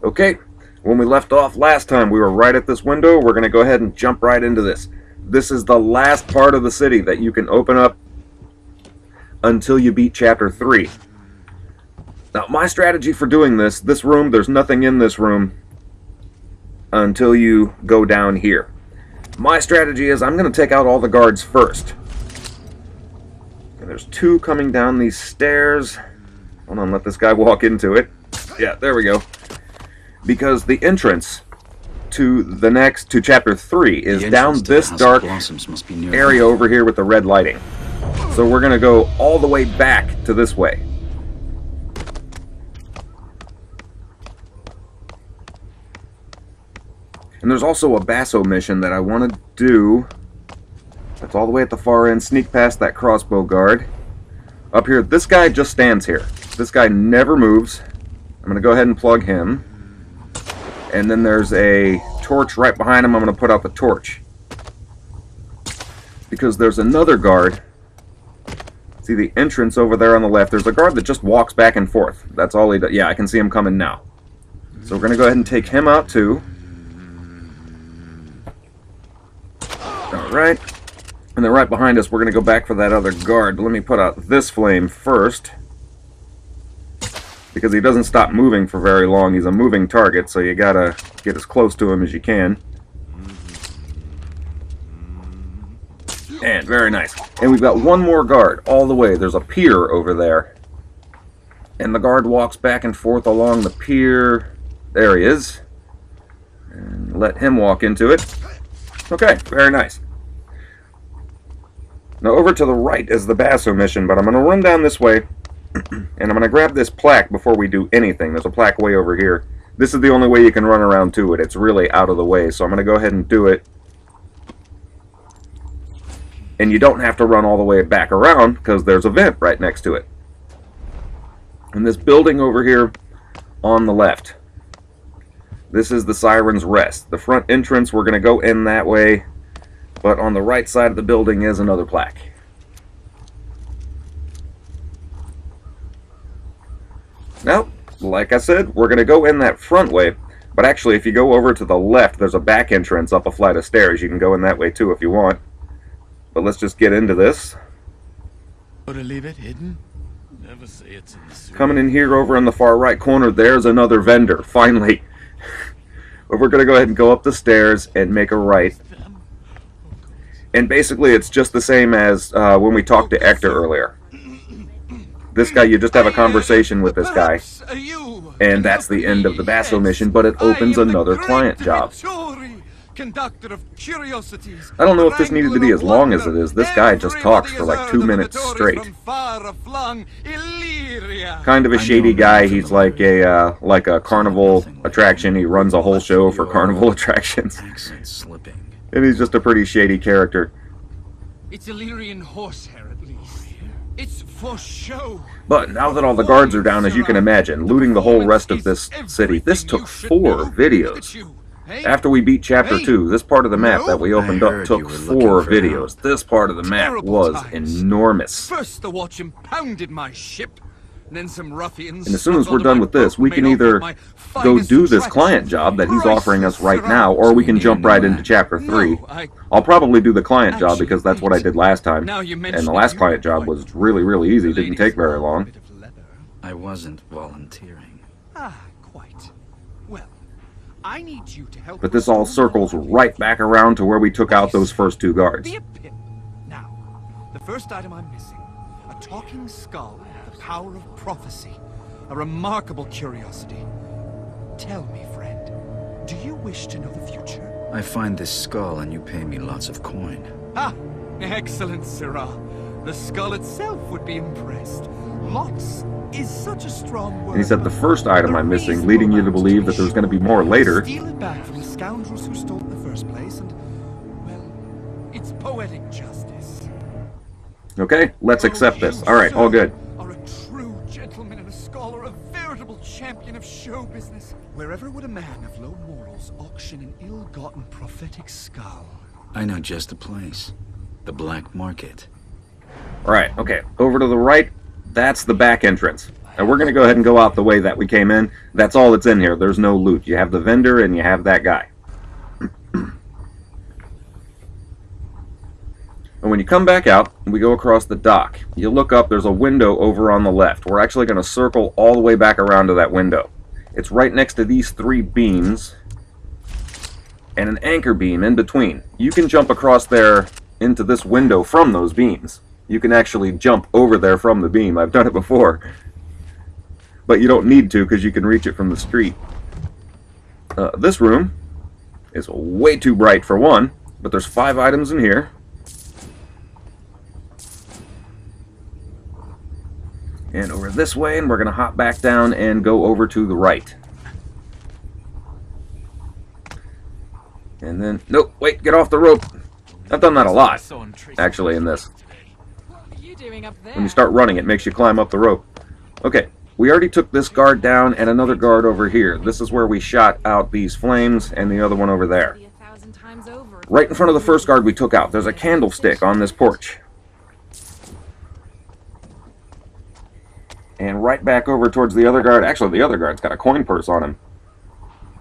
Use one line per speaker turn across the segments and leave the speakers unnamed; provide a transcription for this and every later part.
Okay, when we left off last time, we were right at this window. We're going to go ahead and jump right into this. This is the last part of the city that you can open up until you beat Chapter 3. Now, my strategy for doing this room, there's nothing in this room until you go down here. My strategy is I'm going to take out all the guards first. And there's 2 coming down these stairs. Hold on, let this guy walk into it. Yeah, there we go. Because the entrance to Chapter 3 is down this dark area over here with the red lighting. So we're going to go all the way back to this way. And there's also a Basso mission that I want to do. That's all the way at the far end. Sneak past that crossbow guard. Up here, this guy just stands here. This guy never moves. I'm going to go ahead and plug him. And then there's a torch right behind him. I'm going to put out the torch. Because there's another guard. See the entrance over there on the left. There's a guard that just walks back and forth. That's all he does. Yeah, I can see him coming now. So we're going to go ahead and take him out too. Alright. And then right behind us, we're going to go back for that other guard. But let me put out this flame first. Because he doesn't stop moving for very long. He's a moving target, so you gotta get as close to him as you can. And very nice. And we've got one more guard all the way. There's a pier over there. And the guard walks back and forth along the pier. There he is. And let him walk into it. Okay, very nice. Now over to the right is the Basso mission, but I'm going to run down this way. And I'm going to grab this plaque before we do anything. There's a plaque way over here. This is the only way you can run around to it. It's really out of the way, so I'm going to go ahead and do it. And you don't have to run all the way back around, because there's a vent right next to it. And this building over here on the left. This is the Siren's Rest. The front entrance, we're going to go in that way. But on the right side of the building is another plaque. Now, like I said, we're going to go in that front way, but actually if you go over to the left, there's a back entrance up a flight of stairs. You can go in that way too if you want. But let's just get into this.
To leave it hidden? Never say it's in the sewer.
Coming in here over in the far right corner, there's another vendor, finally. But we're going to go ahead and go up the stairs and make a right. And basically it's just the same as when we talked to Hector earlier. This guy, you just have a conversation with this guy, and that's the end of the Basso mission, but it opens another client job. I don't know if this needed to be as long as it is. This guy just talks for like 2 minutes straight. Kind of a shady guy. He's like a carnival attraction. He runs a whole show for carnival attractions. And he's just a pretty shady character.
It's Illyrian horsehair, at least. It's for show.
But now that all the guards are down, as you can imagine, looting the whole rest of this city, this took 4 videos. After we beat Chapter 2, this part of the map that we opened up took 4 videos. This part of the map was enormous.
First the watch impounded my ship, then some ruffians.
And as soon as we're done with this, we can either go do this client job that he's offering us right now, or we can jump right into Chapter 3. I'll probably do the client job because that's what I did last time. And the last client job was really, really easy. Didn't take very long.
I wasn't volunteering.
Ah, quite. Well, I need you to help.
But this all circles right back around to where we took out those first 2 guards.
Now, the first item I'm missing. A talking skull, the power of prophecy. A remarkable curiosity. Tell me, friend, do you wish to know the future?
I find this skull and you pay me lots of coin.
Ah, excellent, Sirrah. The skull itself would be impressed. Lots is such a strong word.
And he said the first item I'm missing, leading you to believe that there's going to be more later.
Steal it back from the scoundrels who stole it in the first place, and, well, it's poetic justice.
Okay, let's accept this. Alright, all good.
Are a true gentleman and a scholar, a veritable champion of show business. Wherever would a man of low morals auction an ill-gotten prophetic skull?
I know just the place. The black market.
Alright, okay. Over to the right, that's the back entrance. And we're going to go ahead and go out the way that we came in. That's all that's in here. There's no loot. You have the vendor and you have that guy. And when you come back out, we go across the dock. You look up, there's a window over on the left. We're actually going to circle all the way back around to that window. It's right next to these 3 beams and an anchor beam in between. You can jump across there into this window from those beams. You can actually jump over there from the beam. I've done it before. But you don't need to because you can reach it from the street. This room is way too bright for one, but there's 5 items in here. And over this way, and we're going to hop back down and go over to the right. And then, nope, wait, get off the rope. I've done that a lot, actually, in this.
What are you doing up there?
When you start running, it makes you climb up the rope. Okay, we already took this guard down and another guard over here. This is where we shot out these flames and the other one over there. Right in front of the first guard we took out, there's a candlestick on this porch. And right back over towards the other guard. Actually, the other guard's got a coin purse on him.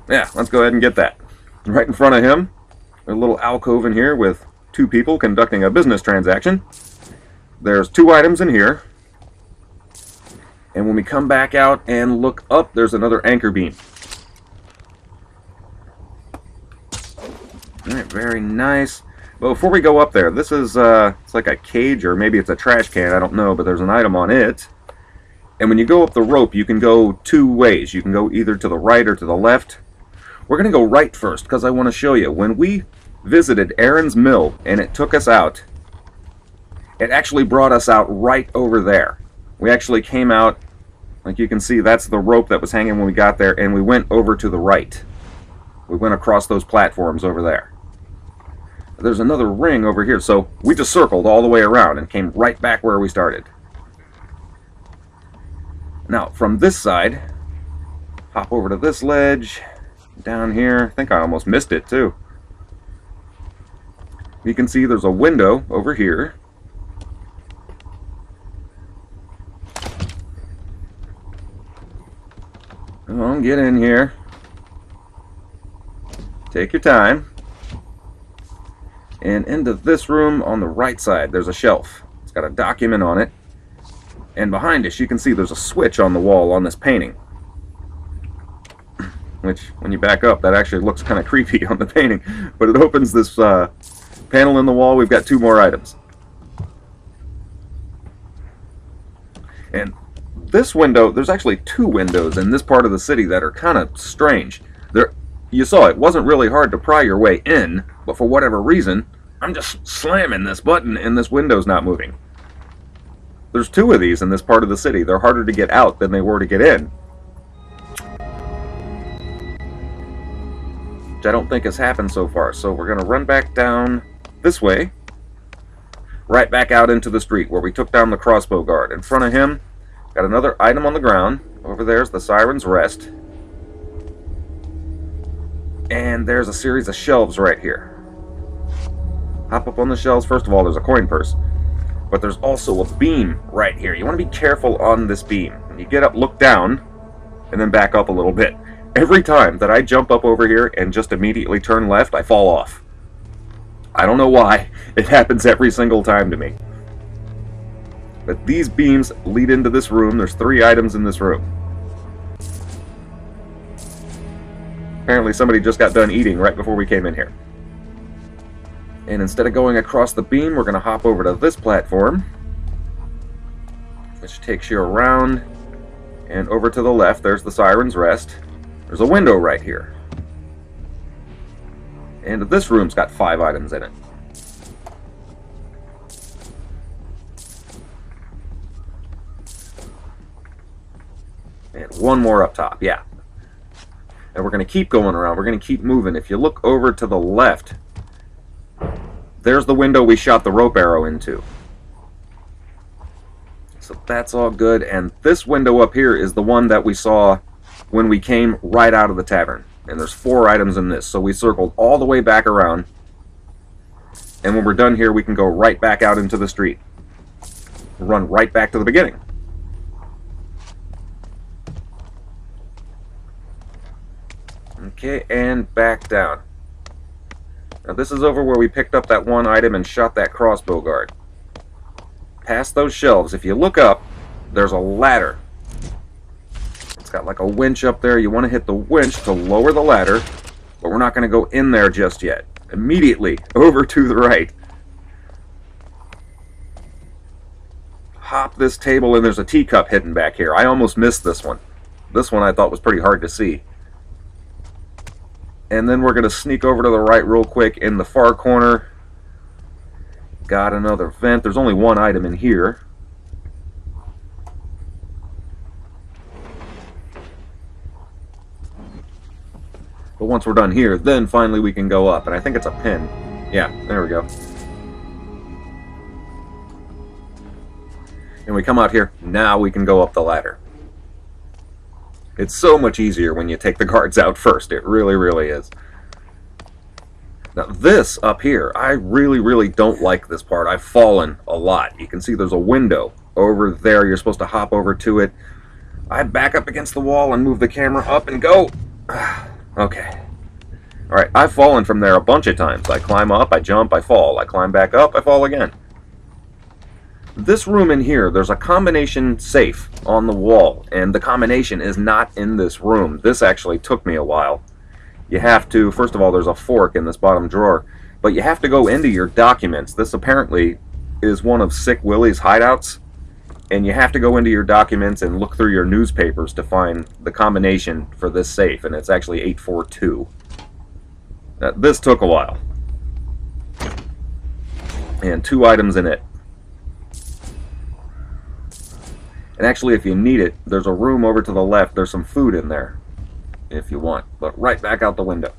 Yeah, let's go ahead and get that. Right in front of him, there's a little alcove in here with 2 people conducting a business transaction. There's 2 items in here. And when we come back out and look up, there's another anchor beam. Alright, very nice. But before we go up there, this is it's like a cage, or maybe it's a trash can, I don't know, but there's an item on it. And when you go up the rope, you can go 2 ways. You can go either to the right or to the left. We're going to go right first, because I want to show you. When we visited Aaron's Mill, and it took us out, it actually brought us out right over there. We actually came out, like you can see, that's the rope that was hanging when we got there, and we went over to the right. We went across those platforms over there. There's another ring over here, so we just circled all the way around and came right back where we started. Now, from this side, hop over to this ledge, down here. I think I almost missed it, too. You can see there's a window over here. Come on, get in here. Take your time. And into this room on the right side, there's a shelf. It's got a document on it. And behind us, you can see there's a switch on the wall on this painting. Which, when you back up, that actually looks kind of creepy on the painting. But it opens this panel in the wall. We've got 2 more items. And this window, there's actually 2 windows in this part of the city that are kind of strange. You saw it wasn't really hard to pry your way in, but for whatever reason, I'm just slamming this button and this window's not moving. There's 2 of these in this part of the city. They're harder to get out than they were to get in. Which I don't think has happened so far. So we're going to run back down this way. Right back out into the street where we took down the crossbow guard. In front of him, got another item on the ground. Over there's the Siren's Rest. And there's a series of shelves right here. Hop up on the shelves. First of all, there's a coin purse. But there's also a beam right here. You want to be careful on this beam. When you get up, look down, and then back up a little bit. Every time that I jump up over here and just immediately turn left, I fall off. I don't know why. It happens every single time to me. But these beams lead into this room. There's 3 items in this room. Apparently somebody just got done eating right before we came in here. And instead of going across the beam, we're going to hop over to this platform, which takes you around and over to the left. There's the Siren's Rest. There's a window right here. And this room's got 5 items in it. And 1 more up top, yeah. And we're going to keep going around. We're going to keep moving. If you look over to the left, there's the window we shot the rope arrow into. So that's all good. And this window up here is the one that we saw when we came right out of the tavern. And there's 4 items in this. So we circled all the way back around. And when we're done here, we can go right back out into the street. Run right back to the beginning. Okay, and back down. Now this is over where we picked up that one item and shot that crossbow guard. Past those shelves, if you look up, there's a ladder. It's got like a winch up there. You want to hit the winch to lower the ladder, but we're not going to go in there just yet. Immediately over to the right. Hop this table, and there's a teacup hidden back here. I almost missed this one. This one I thought was pretty hard to see. And then we're going to sneak over to the right real quick. In the far corner, got another vent. There's only one item in here. But once we're done here, then finally we can go up. And I think it's a pin. Yeah, there we go. And we come out here. Now we can go up the ladder. It's so much easier when you take the guards out first. It really, really is. Now this up here, I really don't like this part. I've fallen a lot. You can see there's a window over there. You're supposed to hop over to it. I back up against the wall and move the camera up and go. Okay. Alright, I've fallen from there a bunch of times. I climb up, I jump, I fall. I climb back up, I fall again. This room in here, there's a combination safe on the wall, and the combination is not in this room. This actually took me a while. You have to, first of all, there's a fork in this bottom drawer, but you have to go into your documents. This apparently is one of Sick Willie's hideouts, and you have to go into your documents and look through your newspapers to find the combination for this safe, and it's actually 842. This took a while. And 2 items in it. And actually, if you need it, there's a room over to the left. There's some food in there, if you want. But right back out the window.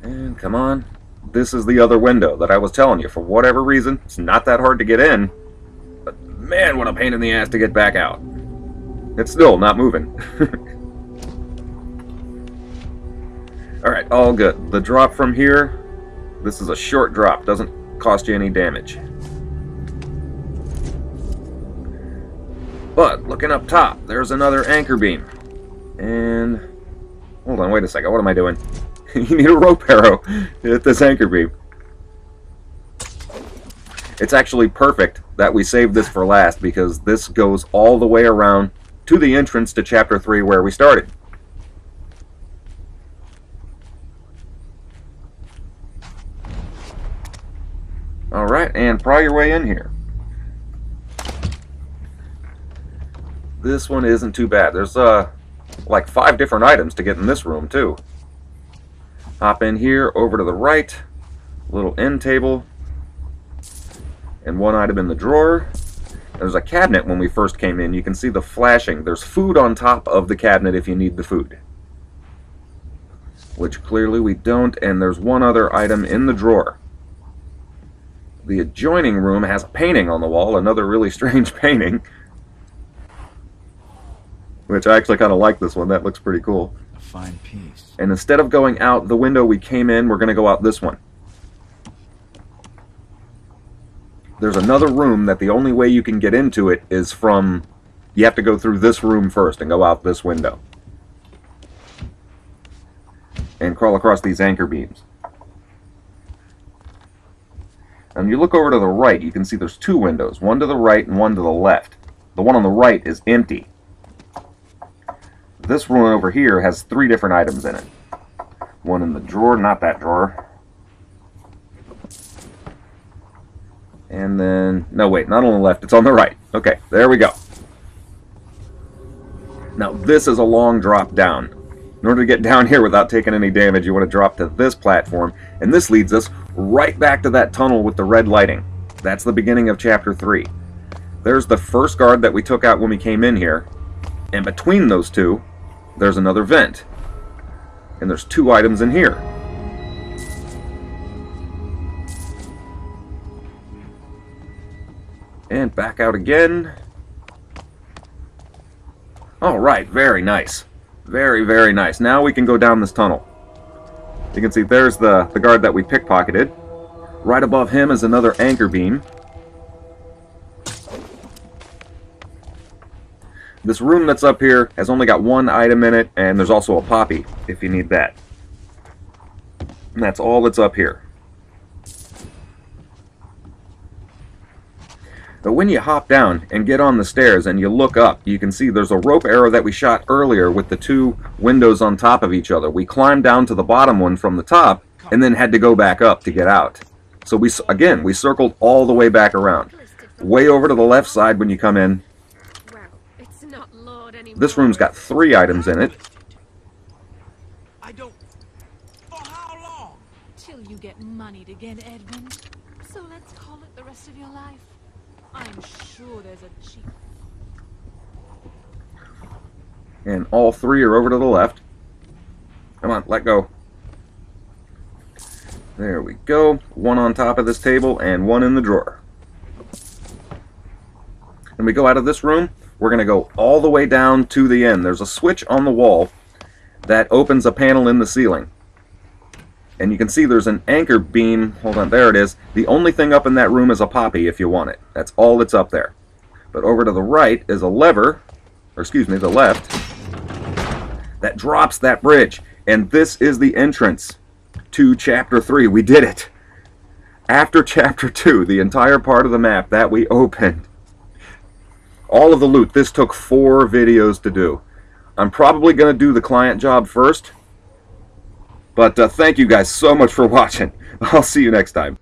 And come on. This is the other window that I was telling you. For whatever reason, it's not that hard to get in. But man, what a pain in the ass to get back out. It's still not moving. Alright, all good. The drop from here, this is a short drop. Doesn't cost you any damage. But looking up top, there's another anchor beam. And hold on, wait a second. What am I doing? You need a rope arrow to hit this anchor beam. It's actually perfect that we saved this for last, because this goes all the way around to the entrance to Chapter 3 where we started. Alright, and pry your way in here. This one isn't too bad. There's like 5 different items to get in this room too. Hop in here, over to the right, little end table, and 1 item in the drawer. There's a cabinet when we first came in. You can see the flashing. There's food on top of the cabinet if you need the food, which clearly we don't. And there's 1 other item in the drawer. The adjoining room has a painting on the wall, another really strange painting, which I actually kind of like this one. That looks pretty cool.
A fine piece.
And instead of going out the window we came in, we're going to go out this one. There's another room that the only way you can get into it is from... You have to go through this room first and go out this window. And crawl across these anchor beams. And you look over to the right, you can see there's 2 windows. One to the right and one to the left. The one on the right is empty. This one over here has 3 different items in it. 1 in the drawer, not that drawer. And then, no wait, not on the left, it's on the right. Okay, there we go. Now this is a long drop down. In order to get down here without taking any damage, you want to drop to this platform, and this leads us right back to that tunnel with the red lighting. That's the beginning of Chapter 3. There's the first guard that we took out when we came in here, and between those 2, there's another vent. And there's 2 items in here. And back out again. Alright, very nice. Very, very nice. Now we can go down this tunnel. You can see there's the guard that we pickpocketed. Right above him is another anchor beam. This room that's up here has only got one item in it, and there's also a poppy if you need that. And that's all that's up here. But when you hop down and get on the stairs and you look up, you can see there's a rope arrow that we shot earlier with the two windows on top of each other. We climbed down to the bottom one from the top and then had to go back up to get out. So we circled all the way back around. Way over to the left side when you come in. This room's got 3 items in it.
I don't... For how long?
Till you get money to get Edmund. So let's call it the rest of your life. I'm sure there's a cheap...
And all 3 are over to the left. Come on, let go. There we go. 1 on top of this table and 1 in the drawer. And we go out of this room. We're going to go all the way down to the end. There's a switch on the wall that opens a panel in the ceiling. And you can see there's an anchor beam. Hold on, there it is. The only thing up in that room is a poppy if you want it. That's all that's up there. But over to the right is a lever, or excuse me, the left, that drops that bridge. And this is the entrance to Chapter 3. We did it. After Chapter 2, the entire part of the map that we opened. All of the loot. This took 4 videos to do. I'm probably going to do the client job first. But thank you guys so much for watching. I'll see you next time.